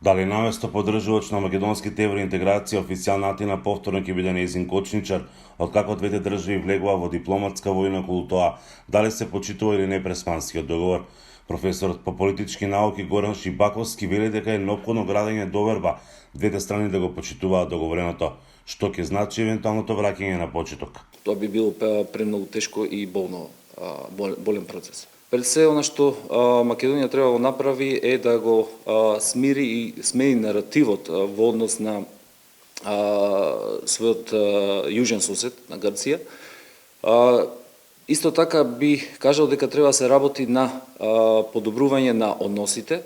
Дали наместо поддржувач на македонските евроинтеграција, официјалната на повторно ќе биде нејзин кочничар, откако двете држави влегува во дипломатска војна околу тоа дали се почитува или не Преспанскиот договор. Професорот по политички науки Горан Шибаковски вели дека е неопходно градење доверба двете страни да го почитуваат договореното, што ќе значи евентуалното враќање на почеток. Тоа би било премногу тешко и болен процес. Пред се, она што Македонија треба да го направи е да го смири и смени наративот во однос на својот јужен сосед, на Грција. Исто така би кажал дека треба да се работи на подобрување на односите,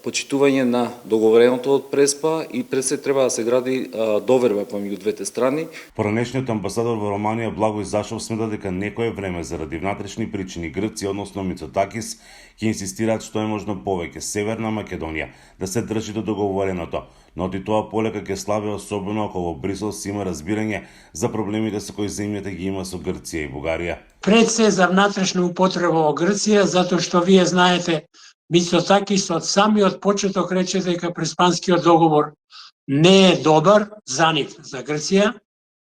почитување на договореното од Преспа и пред се треба да се гради доверба помеѓу двете страни. Поранешниот амбасадор во Романија Благој Зашов смета дека некое време заради внатрешни причини Грција, односно Мицотакис, ќе инсистираат што е можно повеќе Северна Македонија да се држи до договореното, но оти тоа полека ќе слабе, особено ако во Брисел се има разбирање за проблемите со кои земјата ги има со Грција и Бугарија. Пред се за внатрешна употреба во Грција, затоа што вие знаете Мицотакис од самиот почеток рече дека Преспанскиот договор не е добар за нив, за Грција,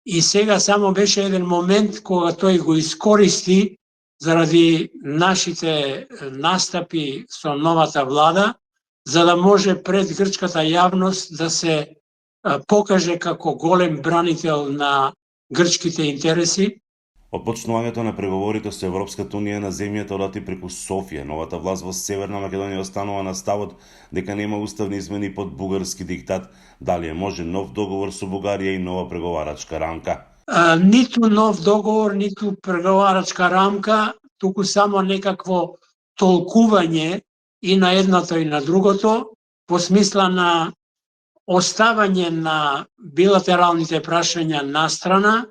и сега само беше еден момент кога тој го искористи заради нашите настапи со новата влада, за да може пред грчката јавност да се покаже како голем бранител на грчките интереси. Од почнувањето на преговорите со Европската унија на земјата одати преку Софија, новата власт во Северна Македонија останува на ставот дека нема уставни измени под бугарски диктат, дали е може нов договор со Бугарија и нова преговарачка рамка. Ниту нов договор, ниту преговарачка рамка, туку само некакво толкување и на едното и на другото, по смисла на оставање на билатералните прашања на страна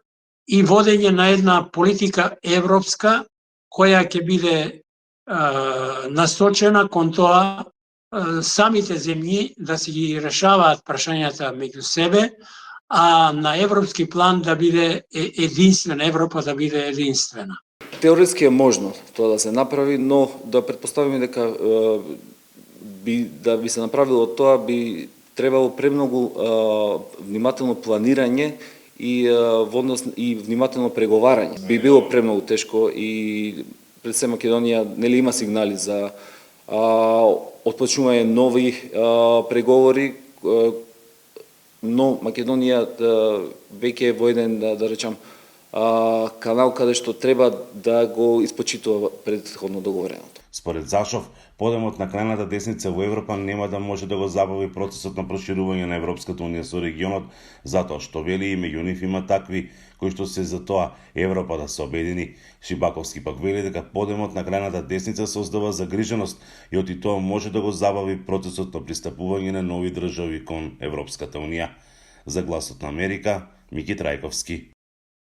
и водење на една политика европска, која ќе биде насочена кон тоа самите земји да си ги решаваат прашањата меѓу себе, а на европски план да биде единствена, Европа да биде единствена. Теоретски е можно тоа да се направи, но да претпоставиме дека да би се направило тоа би требало премногу внимателно планирање и внимателно преговарање. Би било премногу тешко и пред се Македонија нели има сигнали за отпочнување нови преговори, но Македонија веќе е во еден, да речам, канал каде што треба да го испочитува претходно договореното. Според Зашов, подемот на крајната десница во Европа нема да може да го забави процесот на проширување на Европската унија со регионот, затоа што вели и меѓу нив има такви кои што се за тоа Европа да се обедини. Шибаковски пак вели дека подемот на крајната десница создава загриженост и оти тоа може да го забави процесот на пристапување на нови држави кон Европската унија. За Гласот на Америка, Мики Трајковски.